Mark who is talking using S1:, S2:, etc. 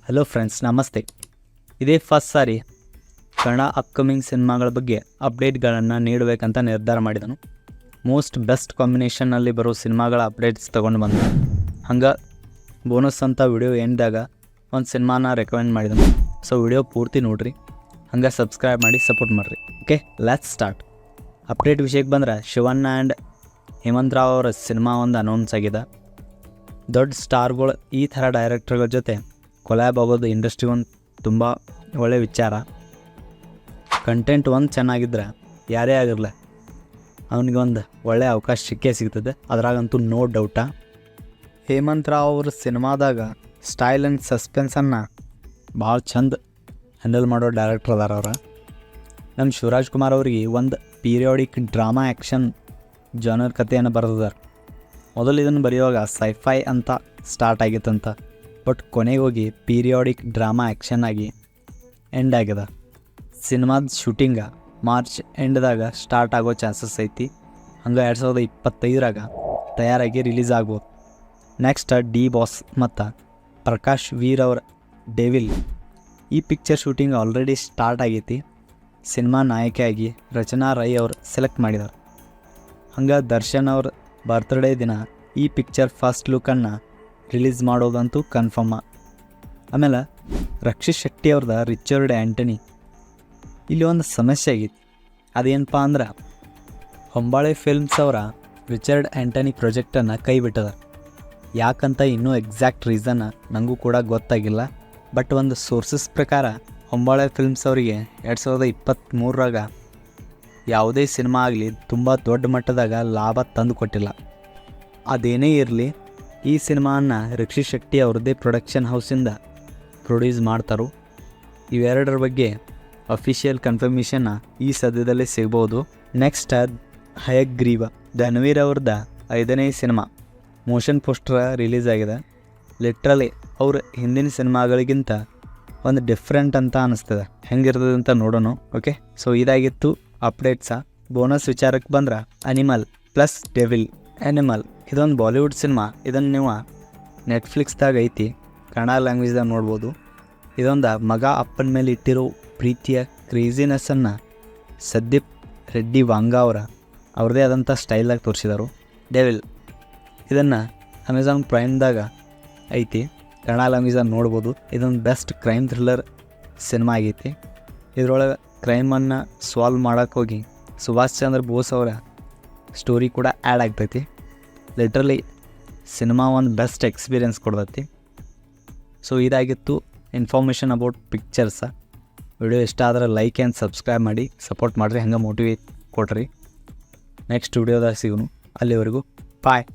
S1: Hello friends, ನಮಸ್ತೆ. ಇದೇ first ಸಾರಿ Kannada upcoming ಸಿನಿಮಾಗಳ ಬಗ್ಗೆ ಅಪ್ಡೇಟ್ಗಳನ್ನು ನೀಡಬೇಕಂತ ನಿರ್ಧಾರ ಮಾಡಿದನು. ಮೋಸ್ಟ್ ಬೆಸ್ಟ್ ಕಾಂಬಿನೇಷನ್ನಲ್ಲಿ ಬರೋ ಸಿನಿಮಾಗಳ ಅಪ್ಡೇಟ್ಸ್ ತೊಗೊಂಡು ಬಂದ. ಹಂಗೆ ಬೋನಸ್ ಅಂತ ವಿಡಿಯೋ ಎಂಡ್ದಾಗ ಒಂದು ಸಿನಿಮಾನ ರೆಕಮೆಂಡ್ ಮಾಡಿದನು. ಸೊ ವಿಡಿಯೋ ಪೂರ್ತಿ ನೋಡಿರಿ, ಹಂಗೆ ಸಬ್ಸ್ಕ್ರೈಬ್ ಮಾಡಿ ಸಪೋರ್ಟ್ ಮಾಡಿರಿ. Okay, let's start. ಅಪ್ಡೇಟ್ ವಿಷಯಕ್ಕೆ ಬಂದ್ರೆ, ಶಿವಣ್ಣ ಆ್ಯಂಡ್ ಹೇಮಂತ್ ರಾವ್ ಅವರ ಸಿನಿಮಾ ಒಂದು ಅನೌನ್ಸ್ ಆಗಿದೆ. ದೊಡ್ಡ ಸ್ಟಾರ್ಗಳು ಈ ಥರ ಡೈರೆಕ್ಟರ್ಗಳ ಜೊತೆ ಕೊಲ್ಯಾಬ್ ಆಗೋದು ಇಂಡಸ್ಟ್ರಿ ಒಂದು ತುಂಬ ಒಳ್ಳೆಯ ವಿಚಾರ. ಕಂಟೆಂಟ್ ಒಂದು ಚೆನ್ನಾಗಿದ್ರೆ ಯಾರೇ ಆಗಿರಲಿ ಅವನಿಗೆ ಒಂದು ಒಳ್ಳೆಯ ಅವಕಾಶ ಸಿಗ್ತದೆ, ಅದ್ರಾಗಂತೂ ನೋ ಡೌಟ. ಹೇಮಂತ್ ರಾವ್ ಅವ್ರ ಸಿನಿಮಾದಾಗ ಸ್ಟೈಲ್ ಆ್ಯಂಡ್ ಸಸ್ಪೆನ್ಸನ್ನು ಭಾಳ ಚಂದ ಹ್ಯಾಂಡಲ್ ಮಾಡೋ ಡೈರೆಕ್ಟರ್ ಅದಾರ ಅವ್ರು. ನಮ್ಮ ಶಿವರಾಜ್ ಕುಮಾರ್ ಅವ್ರಿಗೆ ಒಂದು ಪೀರಿಯಾಡಿಕ್ ಡ್ರಾಮಾ ಆ್ಯಕ್ಷನ್ ಜಾನರ್ ಕಥೆಯನ್ನು ಬರೆದಿದ್ದಾರೆ. ಮೊದಲು ಇದನ್ನು ಬರೆಯುವಾಗ ಸೈಫೈ ಅಂತ ಸ್ಟಾರ್ಟ್ ಆಗಿತ್ತಂತ, ಬಟ್ ಕೊನೆಗೆ ಹೋಗಿ ಪೀರಿಯಾಡಿಕ್ ಡ್ರಾಮಾ ಆ್ಯಕ್ಷನ್ ಆಗಿ ಎಂಡ್ ಆಗಿದೆ. ಸಿನಿಮಾದ ಶೂಟಿಂಗ ಮಾರ್ಚ್ ಎಂಡ್ದಾಗ ಸ್ಟಾರ್ಟ್ ಆಗೋ ಚಾನ್ಸಸ್ ಐತಿ. ಹಂಗೆ 2025 ತಯಾರಾಗಿ ರಿಲೀಸ್ ಆಗ್ಬೋದು. ನೆಕ್ಸ್ಟ್ ಡಿ ಬಾಸ್ ಮತ್ತು ಪ್ರಕಾಶ್ ವೀರ್ ಅವರ ಡೆವಿಲ್ ಈ ಪಿಕ್ಚರ್ ಶೂಟಿಂಗ್ ಆಲ್ರೆಡಿ ಸ್ಟಾರ್ಟ್ ಆಗೈತಿ. ಸಿನಿಮಾ ನಾಯಕಿಯಾಗಿ ರಚನಾ ರೈ ಅವರು ಸೆಲೆಕ್ಟ್ ಮಾಡಿದ್ದಾರೆ. ಹಂಗೆ ದರ್ಶನ್ ಅವ್ರ ಬರ್ತ್ಡೇ ದಿನ ಈ ಪಿಕ್ಚರ್ ಫಸ್ಟ್ ಲುಕ್ಕನ್ನು ರಿಲೀಸ್ ಮಾಡೋದಂತೂ ಕನ್ಫರ್ಮ. ಆಮೇಲೆ ರಕ್ಷಿತ್ ಶೆಟ್ಟಿ ಅವ್ರದ್ದು ರಿಚರ್ಡ್ ಆ್ಯಂಟನಿ ಇಲ್ಲಿ ಒಂದು ಸಮಸ್ಯೆ ಆಗೈತಿ. ಅದೇನಪ್ಪ ಅಂದ್ರೆ, ಹೊಂಬಾಳೆ ಫಿಲ್ಮ್ಸ್ ಅವರ ರಿಚರ್ಡ್ ಆ್ಯಂಟನಿ ಪ್ರಾಜೆಕ್ಟನ್ನು ಕೈ ಬಿಟ್ಟದ. ಯಾಕಂತ ಇನ್ನೂ ಎಕ್ಸಾಕ್ಟ್ ರೀಸನ್ ನನಗೂ ಕೂಡ ಗೊತ್ತಾಗಿಲ್ಲ. ಬಟ್ ಒಂದು ಸೋರ್ಸಸ್ ಪ್ರಕಾರ ಹೊಂಬಾಳೆ ಫಿಲ್ಮ್ಸ್ ಅವರಿಗೆ 2023 ಯಾವುದೇ ಸಿನಿಮಾ ಆಗಲಿ ತುಂಬ ದೊಡ್ಡ ಮಟ್ಟದಾಗ ಲಾಭ ತಂದು ಕೊಟ್ಟಿಲ್ಲ. ಅದೇನೇ ಇರಲಿ, ಈ ಸಿನಿಮಾನ ರಕ್ಷಿತ್ ಶೆಟ್ಟಿ ಅವ್ರದ್ದೇ ಪ್ರೊಡಕ್ಷನ್ ಹೌಸಿಂದ ಪ್ರೊಡ್ಯೂಸ್ ಮಾಡ್ತಾರೋ. ಇವೆರಡರ ಬಗ್ಗೆ ಅಫಿಷಿಯಲ್ ಕನ್ಫರ್ಮೇಷನ್ನ ಈ ಸದ್ಯದಲ್ಲೇ ಸಿಗ್ಬೋದು. ನೆಕ್ಸ್ಟ್ ಹಯಗ್ರೀವ ಧನ್ವೀರ್ ಅವ್ರದ್ದು 5ನೇ ಸಿನಿಮಾ ಮೋಷನ್ ಪೋಸ್ಟರ್ ರಿಲೀಸ್ ಆಗಿದೆ. ಲಿಟ್ರಲಿ ಅವ್ರ ಹಿಂದಿನ ಸಿನಿಮಾಗಳಿಗಿಂತ ಒಂದು ಡಿಫ್ರೆಂಟ್ ಅಂತ ಅನ್ನಿಸ್ತದೆ. ಹೆಂಗಿರ್ತದೆ ಅಂತ ನೋಡೋಣ. ಓಕೆ, ಸೊ ಇದಾಗಿತ್ತು ಅಪ್ಡೇಟ್ಸ. ಬೋನಸ್ ವಿಚಾರಕ್ಕೆ ಬಂದ್ರೆ, ಅನಿಮಲ್ ಪ್ಲಸ್ ಡೆವಿಲ್. ಆ್ಯನಿಮಲ್ ಇದೊಂದು ಬಾಲಿವುಡ್ ಸಿನಿಮಾ. ಇದನ್ನು ನೀವು ನೆಟ್ಫ್ಲಿಕ್ಸ್ದಾಗ ಐತಿ, ಕನ್ನಡ ಲ್ಯಾಂಗ್ವೇಜ್ದಾಗ ನೋಡ್ಬೋದು. ಇದೊಂದು ಮಗ ಅಪ್ಪನ ಮೇಲೆ ಇಟ್ಟಿರೋ ಪ್ರೀತಿಯ ಕ್ರೇಜಿನೆಸ್ಸನ್ನು ಸಂದೀಪ್ ರೆಡ್ಡಿ ವಾಂಗ ಅವ್ರದ್ದೇ ಆದಂಥ ಸ್ಟೈಲಾಗಿ ತೋರಿಸಿದರು. ಡೆವಿಲ್ ಇದನ್ನು ಅಮೆಝಾನ್ ಪ್ರೈಮ್ದಾಗ ಐತಿ, ಕನ್ನಡ ಲ್ಯಾಂಗ್ವೇಜ್ದಾಗ ನೋಡ್ಬೋದು. ಇದೊಂದು ಬೆಸ್ಟ್ ಕ್ರೈಮ್ ಥ್ರಿಲ್ಲರ್ ಸಿನಿಮಾ ಆಗೈತಿ. ಇದರೊಳಗೆ ಕ್ರೈಮನ್ನು ಸಾಲ್ವ್ ಮಾಡೋಕ್ಕೆ ಹೋಗಿ ಸುಭಾಷ್ ಚಂದ್ರ ಬೋಸ್ ಅವರ ಸ್ಟೋರಿ ಕೂಡ ಆ್ಯಡ್ ಆಗ್ತೈತಿ. ಲಿಟ್ರಲಿ ಸಿನಿಮಾ ಒಂದು ಬೆಸ್ಟ್ ಎಕ್ಸ್ಪೀರಿಯನ್ಸ್ ಕೊಡ್ತೈತಿ. ಸೊ ಇದಾಗಿತ್ತು ಇನ್ಫಾರ್ಮೇಷನ್ ಅಬೌಟ್ ಪಿಕ್ಚರ್ಸ. ವಿಡಿಯೋ ಇಷ್ಟ ಆದರೆ ಲೈಕ್ ಆ್ಯಂಡ್ ಸಬ್ಸ್ಕ್ರೈಬ್ ಮಾಡಿ ಸಪೋರ್ಟ್ ಮಾಡಿರಿ, ಹಂಗೆ ಮೋಟಿವೇಟ್ ಕೊಡ್ರಿ. ನೆಕ್ಸ್ಟ್ ವಿಡಿಯೋದಾಗ ಸಿಗೋನು. ಅಲ್ಲಿವರೆಗೂ ಬಾಯ್.